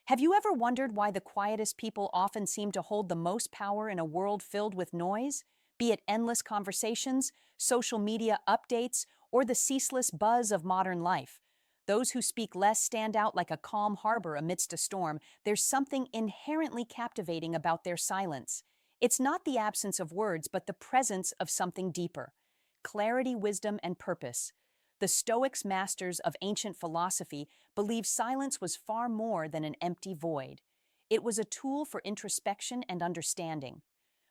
Have you ever wondered why the quietest people often seem to hold the most power in a world filled with noise? Be it endless conversations, social media updates, or the ceaseless buzz of modern life. Those who speak less stand out like a calm harbor amidst a storm. There's something inherently captivating about their silence. It's not the absence of words, but the presence of something deeper. Clarity, wisdom, and purpose. The Stoics, masters of ancient philosophy, believed silence was far more than an empty void. It was a tool for introspection and understanding.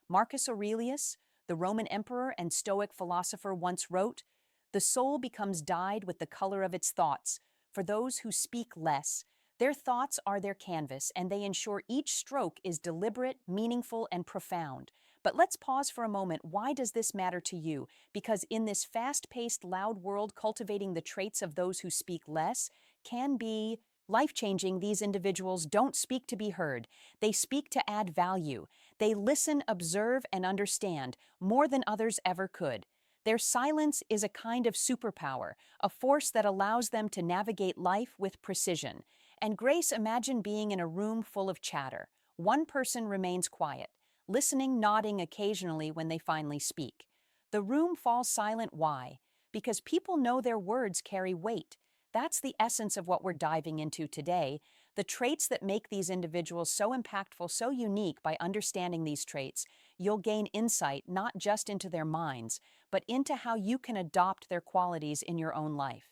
Marcus Aurelius, the Roman emperor and Stoic philosopher, once wrote, "The soul becomes dyed with the color of its thoughts. For those who speak less, their thoughts are their canvas, and they ensure each stroke is deliberate, meaningful, and profound." But let's pause for a moment. Why does this matter to you? Because in this fast-paced, loud world, cultivating the traits of those who speak less can be life-changing. These individuals don't speak to be heard. They speak to add value. They listen, observe, and understand more than others ever could. Their silence is a kind of superpower, a force that allows them to navigate life with precision. And Grace, imagine being in a room full of chatter. One person remains quiet, listening, nodding occasionally when they finally speak. The room falls silent. Why? Because people know their words carry weight. That's the essence of what we're diving into today. The traits that make these individuals so impactful, so unique. By understanding these traits, you'll gain insight not just into their minds, but into how you can adopt their qualities in your own life.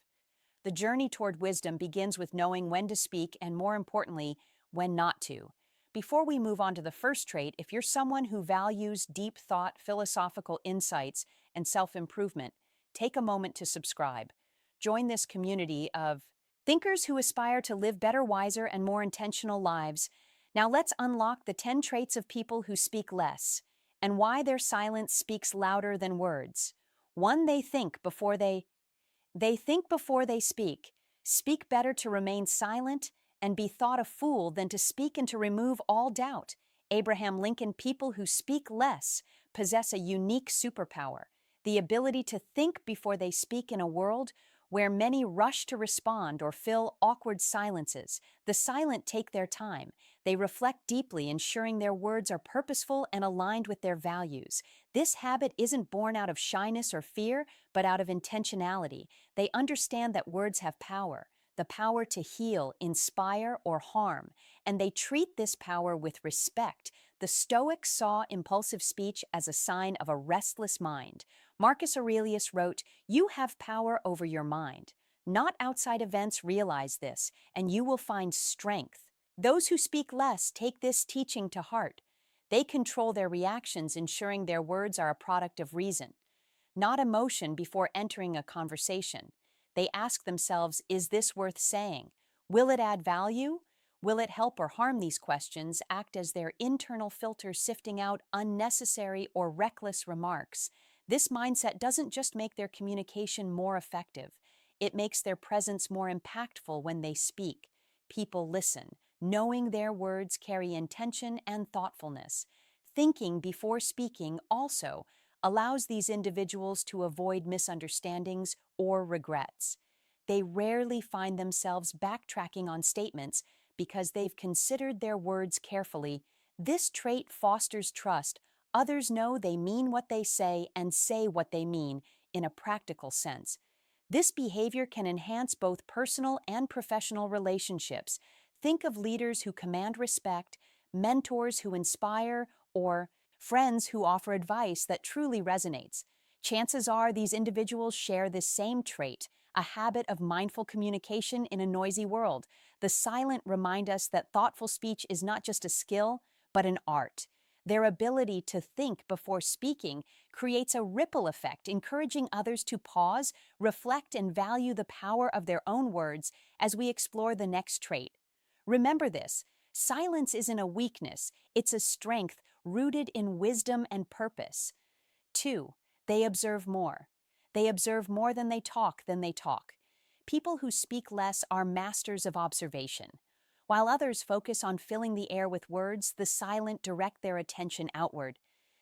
The journey toward wisdom begins with knowing when to speak and, more importantly, when not to. Before we move on to the first trait, if you're someone who values deep thought, philosophical insights, and self-improvement, take a moment to subscribe. Join this community of thinkers who aspire to live better, wiser, and more intentional lives. Now let's unlock the 10 traits of people who speak less and why their silence speaks louder than words. 1. They think before they speak. Speak better to remain silent and be thought a fool than to speak and to remove all doubt. Abraham Lincoln. People who speak less possess a unique superpower, the ability to think before they speak. In a world where many rush to respond or fill awkward silences, the silent take their time. They reflect deeply, ensuring their words are purposeful and aligned with their values. This habit isn't born out of shyness or fear, but out of intentionality. They understand that words have power, the power to heal, inspire, or harm, and they treat this power with respect. The Stoics saw impulsive speech as a sign of a restless mind. Marcus Aurelius wrote, "You have power over your mind. Not outside events. Realize this, and you will find strength." Those who speak less take this teaching to heart. They control their reactions, ensuring their words are a product of reason, not emotion. Before entering a conversation, they ask themselves, is this worth saying? Will it add value? Will it help or harm? These questions act as their internal filter, sifting out unnecessary or reckless remarks. This mindset doesn't just make their communication more effective, it makes their presence more impactful. When they speak, people listen, knowing their words carry intention and thoughtfulness. Thinking before speaking also allows these individuals to avoid misunderstandings or regrets. They rarely find themselves backtracking on statements because they've considered their words carefully. This trait fosters trust. Others know they mean what they say and say what they mean in a practical sense. This behavior can enhance both personal and professional relationships. Think of leaders who command respect, mentors who inspire, or friends who offer advice that truly resonates. Chances are these individuals share this same trait, a habit of mindful communication in a noisy world. The silent remind us that thoughtful speech is not just a skill, but an art. Their ability to think before speaking creates a ripple effect, encouraging others to pause, reflect, and value the power of their own words as we explore the next trait. Remember this: silence isn't a weakness, it's a strength rooted in wisdom and purpose. 2. They observe more. They observe more than they talk. People who speak less are masters of observation. While others focus on filling the air with words, the silent direct their attention outward.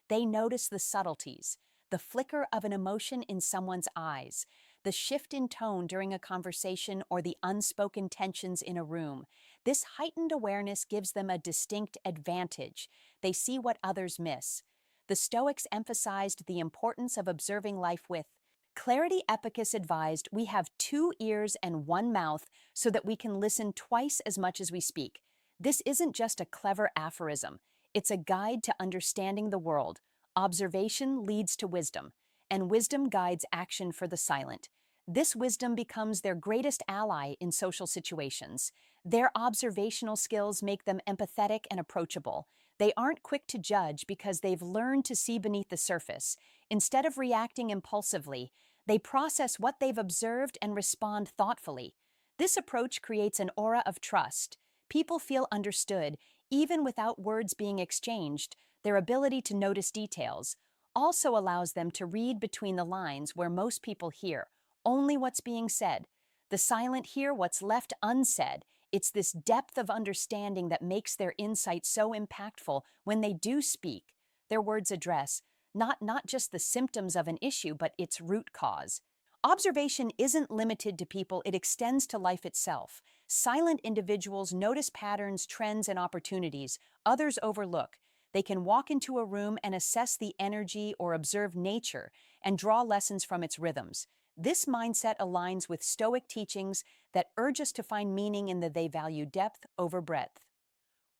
They notice the subtleties, the flicker of an emotion in someone's eyes, the shift in tone during a conversation, or the unspoken tensions in a room. This heightened awareness gives them a distinct advantage. They see what others miss. The Stoics emphasized the importance of observing life with clarity. Epictetus advised we have 2 ears and 1 mouth so that we can listen twice as much as we speak. This isn't just a clever aphorism, it's a guide to understanding the world. Observation leads to wisdom, and wisdom guides action for the silent. This wisdom becomes their greatest ally in social situations. Their observational skills make them empathetic and approachable. They aren't quick to judge because they've learned to see beneath the surface. Instead of reacting impulsively, they process what they've observed and respond thoughtfully. This approach creates an aura of trust. People feel understood, even without words being exchanged. Their ability to notice details also allows them to read between the lines where most people hear only what's being said. The silent hear what's left unsaid. It's this depth of understanding that makes their insight so impactful. When they do speak, their words address not just the symptoms of an issue, but its root cause. Observation isn't limited to people, it extends to life itself. Silent individuals notice patterns, trends, and opportunities others overlook. They can walk into a room and assess the energy or observe nature and draw lessons from its rhythms. This mindset aligns with Stoic teachings that urge us to find meaning in that they value depth over breadth.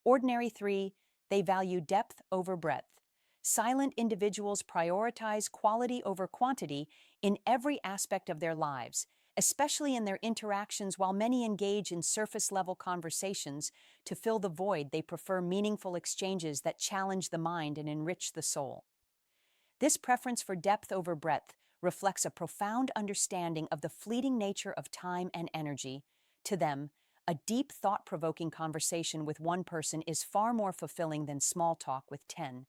Ordinary 3, they value depth over breadth. Silent individuals prioritize quality over quantity in every aspect of their lives, especially in their interactions. While many engage in surface-level conversations to fill the void, they prefer meaningful exchanges that challenge the mind and enrich the soul. This preference for depth over breadth reflects a profound understanding of the fleeting nature of time and energy. To them, a deep, thought-provoking conversation with one person is far more fulfilling than small talk with 10.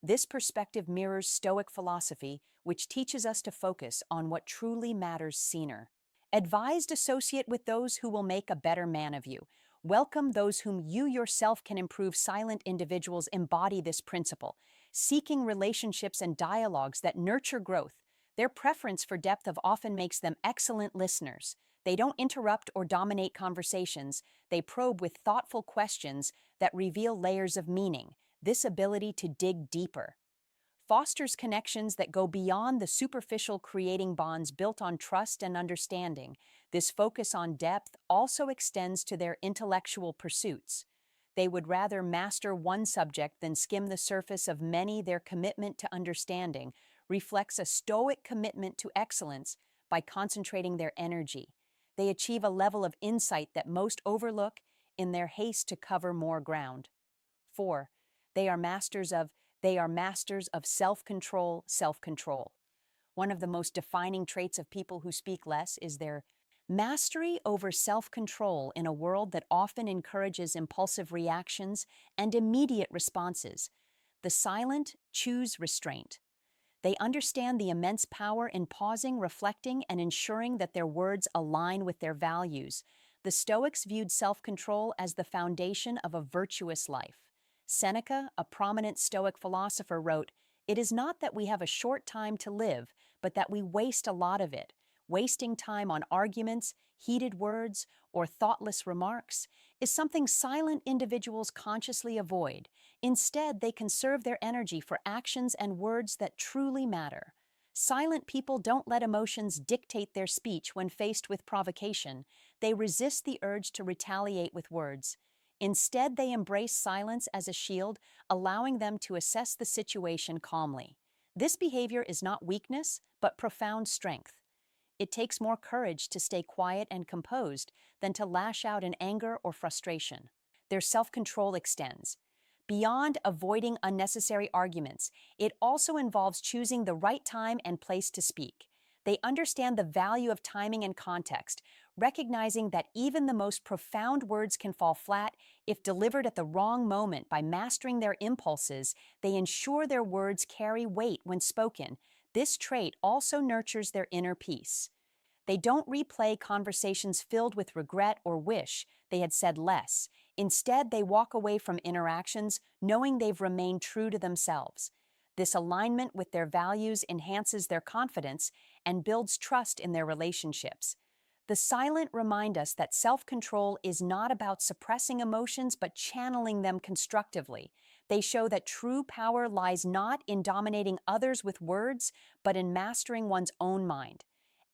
This perspective mirrors Stoic philosophy, which teaches us to focus on what truly matters sooner. Advised, associate with those who will make a better man of you. Welcome those whom you yourself can improve. Silent individuals embody this principle, seeking relationships and dialogues that nurture growth. Their preference for depth often makes them excellent listeners. They don't interrupt or dominate conversations. They probe with thoughtful questions that reveal layers of meaning. This ability to dig deeper fosters connections that go beyond the superficial, creating bonds built on trust and understanding. This focus on depth also extends to their intellectual pursuits. They would rather master one subject than skim the surface of many. Their commitment to understanding reflects a Stoic commitment to excellence. By concentrating their energy, they achieve a level of insight that most overlook in their haste to cover more ground. 4. They are masters of self-control. Self-control. One of the most defining traits of people who speak less is their mastery over self-control in a world that often encourages impulsive reactions and immediate responses. The silent choose restraint. They understand the immense power in pausing, reflecting, and ensuring that their words align with their values. The Stoics viewed self-control as the foundation of a virtuous life. Seneca, a prominent Stoic philosopher, wrote, "It is not that we have a short time to live, but that we waste a lot of it." Wasting time on arguments, heated words, or thoughtless remarks is something silent individuals consciously avoid. Instead, they conserve their energy for actions and words that truly matter. Silent people don't let emotions dictate their speech. When faced with provocation, they resist the urge to retaliate with words. Instead, they embrace silence as a shield, allowing them to assess the situation calmly. This behavior is not weakness, but profound strength. It takes more courage to stay quiet and composed than to lash out in anger or frustration. Their self-control extends beyond avoiding unnecessary arguments. It also involves choosing the right time and place to speak. They understand the value of timing and context, recognizing that even the most profound words can fall flat if delivered at the wrong moment. By mastering their impulses, they ensure their words carry weight when spoken. This trait also nurtures their inner peace. They don't replay conversations filled with regret or wish they had said less. Instead, they walk away from interactions knowing they've remained true to themselves. This alignment with their values enhances their confidence and builds trust in their relationships. The silent remind us that self-control is not about suppressing emotions but channeling them constructively. They show that true power lies not in dominating others with words, but in mastering one's own mind.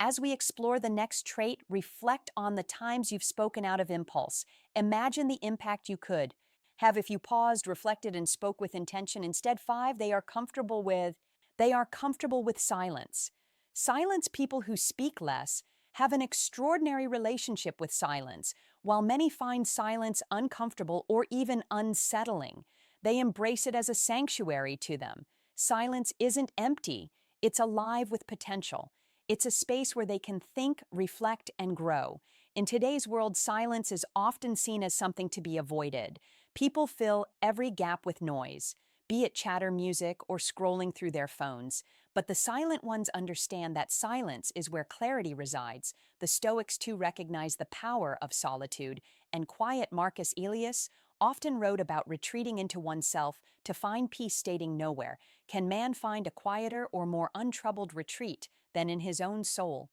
As we explore the next trait, reflect on the times you've spoken out of impulse. Imagine the impact you could have if you paused, reflected, and spoke with intention. Instead, 5, they are comfortable with silence. Silence people who speak less have an extraordinary relationship with silence. While many find silence uncomfortable or even unsettling, they embrace it as a sanctuary to them. Silence isn't empty, it's alive with potential. It's a space where they can think, reflect, and grow. In today's world, silence is often seen as something to be avoided. People fill every gap with noise, be it chatter music or scrolling through their phones. But the silent ones understand that silence is where clarity resides. The Stoics too recognize the power of solitude, and quiet Marcus Aurelius often wrote about retreating into oneself to find peace, stating nowhere can man find a quieter or more untroubled retreat than in his own soul.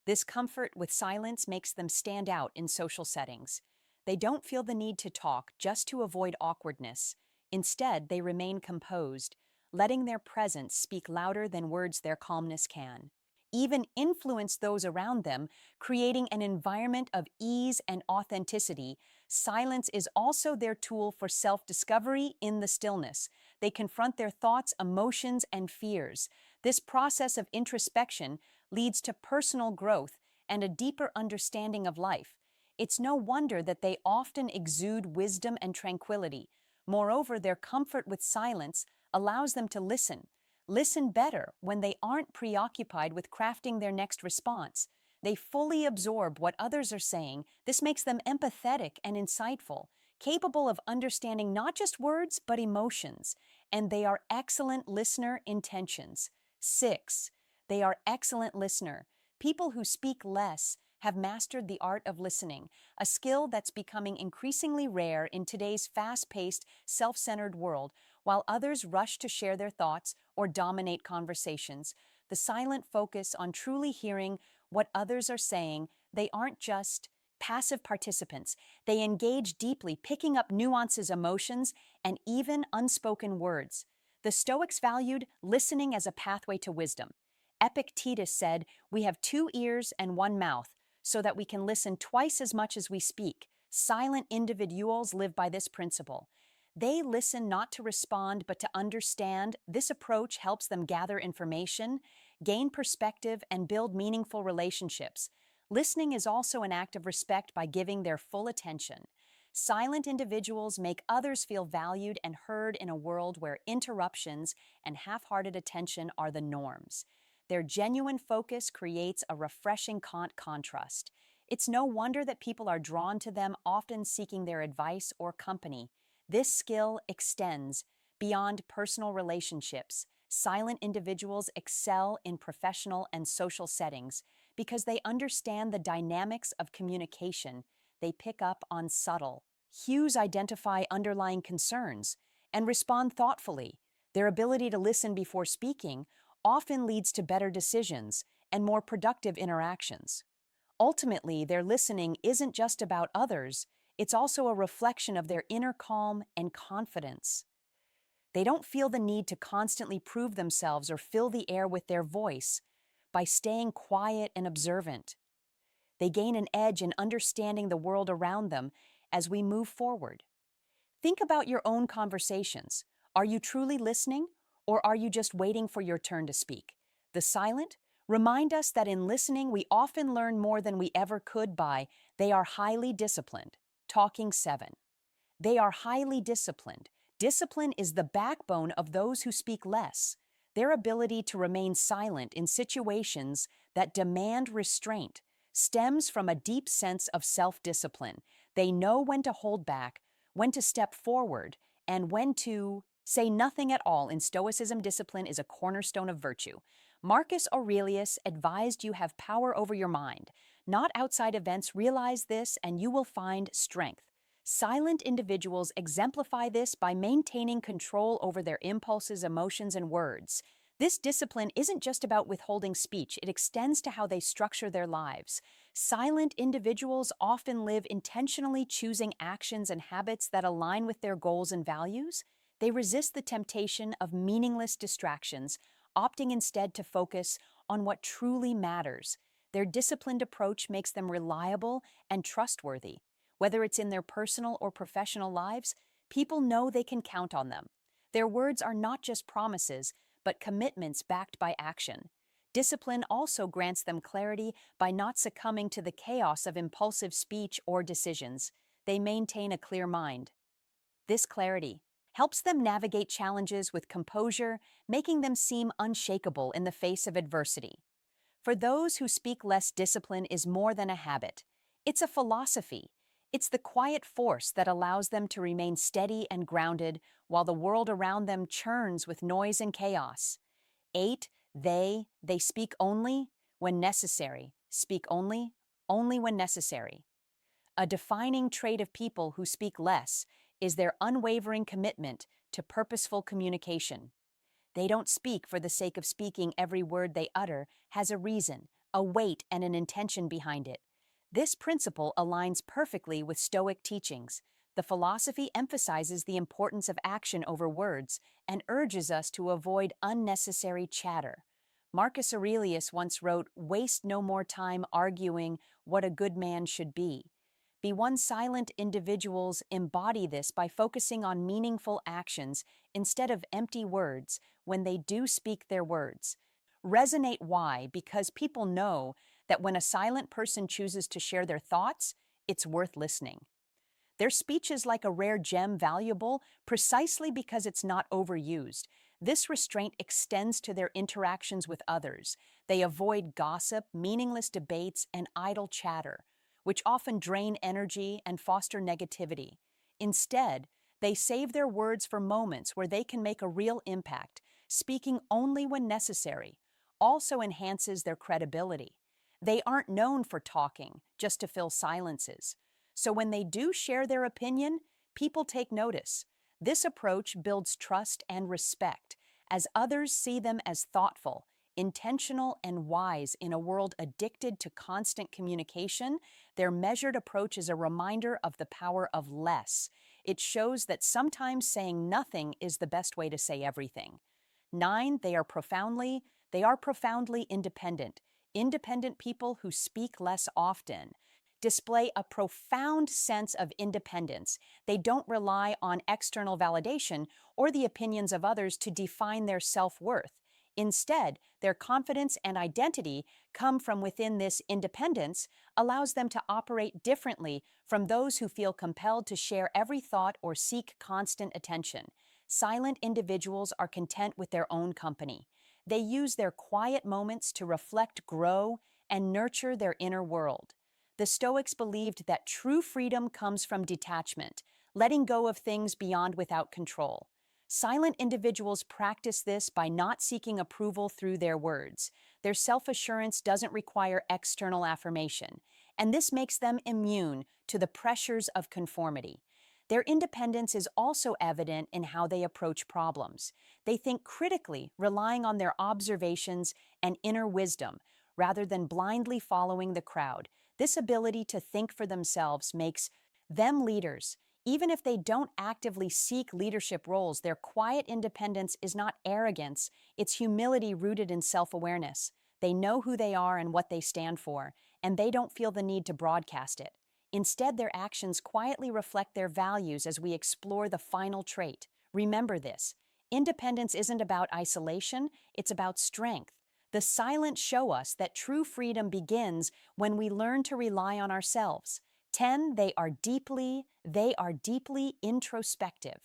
This comfort with silence makes them stand out in social settings. They don't feel the need to talk just to avoid awkwardness. Instead, they remain composed, letting their presence speak louder than words their calmness can. Even influence those around them, creating an environment of ease and authenticity. Silence is also their tool for self-discovery in the stillness. They confront their thoughts, emotions, and fears. This process of introspection leads to personal growth and a deeper understanding of life. It's no wonder that they often exude wisdom and tranquility. Moreover, their comfort with silence allows them to listen better when they aren't preoccupied with crafting their next response. They fully absorb what others are saying. This makes them empathetic and insightful, capable of understanding not just words but emotions, and they are excellent listener intentions. 6. They are excellent listener. People who speak less have mastered the art of listening, a skill that's becoming increasingly rare in today's fast-paced, self-centered world. While others rush to share their thoughts or dominate conversations, the silent focus on truly hearing what others are saying. They aren't just passive participants. They engage deeply, picking up nuances, emotions, and even unspoken words. The Stoics valued listening as a pathway to wisdom. Epictetus said, "We have 2 ears and 1 mouth, so that we can listen twice as much as we speak." Silent individuals live by this principle. They listen not to respond, but to understand. This approach helps them gather information, gain perspective, and build meaningful relationships. Listening is also an act of respect by giving their full attention. Silent individuals make others feel valued and heard in a world where interruptions and half-hearted attention are the norms. Their genuine focus creates a refreshing contrast. It's no wonder that people are drawn to them, often seeking their advice or company. This skill extends beyond personal relationships. Silent individuals excel in professional and social settings because they understand the dynamics of communication. They pick up on subtle cues, identify underlying concerns, and respond thoughtfully. Their ability to listen before speaking often leads to better decisions and more productive interactions. Ultimately, their listening isn't just about others, it's also a reflection of their inner calm and confidence. They don't feel the need to constantly prove themselves or fill the air with their voice. By staying quiet and observant, they gain an edge in understanding the world around them as we move forward. Think about your own conversations. Are you truly listening, or are you just waiting for your turn to speak? The silent remind us that in listening we often learn more than we ever could by. They are highly disciplined. Talking 7. They are highly disciplined. Discipline is the backbone of those who speak less. Their ability to remain silent in situations that demand restraint stems from a deep sense of self-discipline. They know when to hold back, when to step forward, and when to say nothing at all. In Stoicism, discipline is a cornerstone of virtue. Marcus Aurelius advised you have power over your mind, not outside events. Realize this, and you will find strength. Silent individuals exemplify this by maintaining control over their impulses, emotions, and words. This discipline isn't just about withholding speech, it extends to how they structure their lives. Silent individuals often live intentionally choosing actions and habits that align with their goals and values. They resist the temptation of meaningless distractions, opting instead to focus on what truly matters. Their disciplined approach makes them reliable and trustworthy. Whether it's in their personal or professional lives, people know they can count on them. Their words are not just promises, but commitments backed by action. Discipline also grants them clarity by not succumbing to the chaos of impulsive speech or decisions. They maintain a clear mind. This clarity helps them navigate challenges with composure, making them seem unshakable in the face of adversity. For those who speak less, discipline is more than a habit. It's a philosophy. It's the quiet force that allows them to remain steady and grounded while the world around them churns with noise and chaos. 8. They speak only when necessary. Speak only when necessary. A defining trait of people who speak less is their unwavering commitment to purposeful communication. They don't speak for the sake of speaking. Every word they utter has a reason, a weight, and an intention behind it. This principle aligns perfectly with Stoic teachings. The philosophy emphasizes the importance of action over words and urges us to avoid unnecessary chatter. Marcus Aurelius once wrote, "Waste no more time arguing what a good man should be." Be one silent individuals embody this by focusing on meaningful actions instead of empty words when they do speak their words. Resonate why? Because people know that when a silent person chooses to share their thoughts, it's worth listening. Their speech is like a rare gem, valuable precisely because it's not overused. This restraint extends to their interactions with others. They avoid gossip, meaningless debates, and idle chatter, which often drain energy and foster negativity. Instead, they save their words for moments where they can make a real impact. Speaking only when necessary also enhances their credibility. They aren't known for talking just to fill silences. So when they do share their opinion, people take notice. This approach builds trust and respect, as others see them as thoughtful, intentional, and wise. In a world addicted to constant communication, their measured approach is a reminder of the power of less. It shows that sometimes saying nothing is the best way to say everything. 9. They are profoundly independent. Independent people who speak less often display a profound sense of independence. They don't rely on external validation or the opinions of others to define their self-worth. Instead, their confidence and identity come from within. This independence allows them to operate differently from those who feel compelled to share every thought or seek constant attention. Silent individuals are content with their own company. They use their quiet moments to reflect, grow, and nurture their inner world. The Stoics believed that true freedom comes from detachment, letting go of things beyond without control. Silent individuals practice this by not seeking approval through their words. Their self-assurance doesn't require external affirmation, and this makes them immune to the pressures of conformity. Their independence is also evident in how they approach problems. They think critically, relying on their observations and inner wisdom, rather than blindly following the crowd. This ability to think for themselves makes them leaders. Even if they don't actively seek leadership roles, their quiet independence is not arrogance, it's humility rooted in self-awareness. They know who they are and what they stand for, and they don't feel the need to broadcast it. Instead, their actions quietly reflect their values as we explore the final trait. Remember this: independence isn't about isolation, it's about strength. The silents show us that true freedom begins when we learn to rely on ourselves. 10. They are deeply introspective.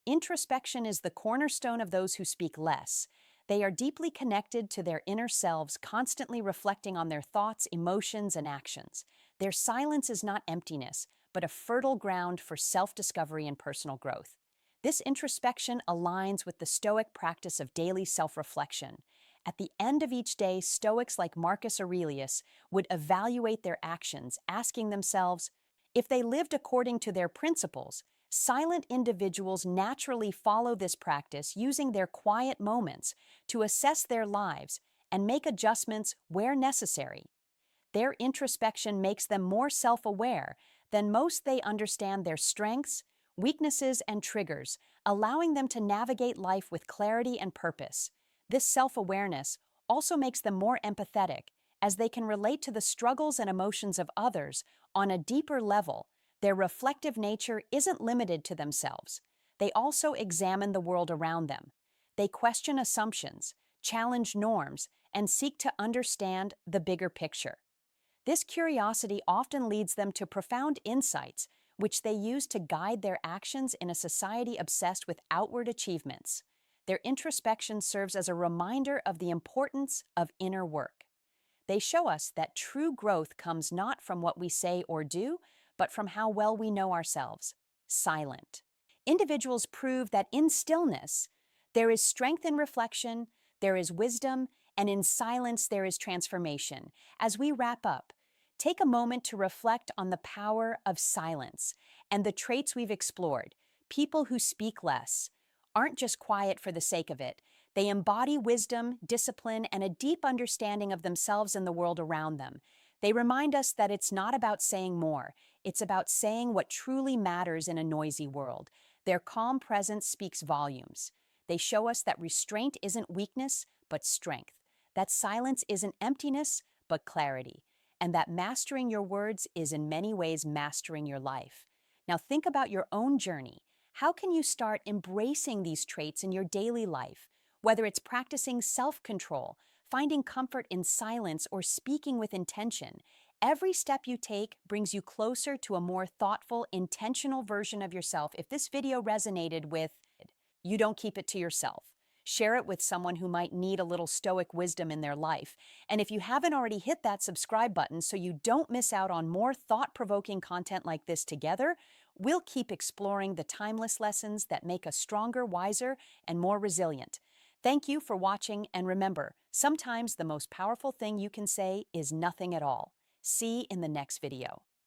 Introspection is the cornerstone of those who speak less. They are deeply connected to their inner selves, constantly reflecting on their thoughts, emotions, and actions. Their silence is not emptiness, but a fertile ground for self-discovery and personal growth. This introspection aligns with the Stoic practice of daily self-reflection. At the end of each day, Stoics like Marcus Aurelius would evaluate their actions, asking themselves, If they lived according to their principles, silent individuals naturally follow this practice using their quiet moments to assess their lives and make adjustments where necessary. Their introspection makes them more self-aware than most. They understand their strengths, weaknesses, and triggers, allowing them to navigate life with clarity and purpose. This self-awareness also makes them more empathetic, as they can relate to the struggles and emotions of others on a deeper level. Their reflective nature isn't limited to themselves. They also examine the world around them. They question assumptions, challenge norms, and seek to understand the bigger picture. This curiosity often leads them to profound insights, which they use to guide their actions in a society obsessed with outward achievements. Their introspection serves as a reminder of the importance of inner work. They show us that true growth comes not from what we say or do, but from how well we know ourselves. Silent. Individuals prove that in stillness, there is strength in reflection, there is wisdom, and in silence there is transformation. As we wrap up, take a moment to reflect on the power of silence and the traits we've explored. People who speak less aren't just quiet for the sake of it. They embody wisdom, discipline, and a deep understanding of themselves and the world around them. They remind us that it's not about saying more, it's about saying what truly matters in a noisy world. Their calm presence speaks volumes. They show us that restraint isn't weakness, but strength, that silence isn't emptiness, but clarity, and that mastering your words is in many ways mastering your life. Now think about your own journey. How can you start embracing these traits in your daily life? Whether it's practicing self-control, finding comfort in silence, or speaking with intention, every step you take brings you closer to a more thoughtful, intentional version of yourself. If this video resonated with you, don't keep it to yourself. Share it with someone who might need a little Stoic wisdom in their life. And if you haven't already, hit that subscribe button so you don't miss out on more thought-provoking content like this. Together, we'll keep exploring the timeless lessons that make us stronger, wiser, and more resilient. Thank you for watching, and remember, sometimes the most powerful thing you can say is nothing at all. See you in the next video.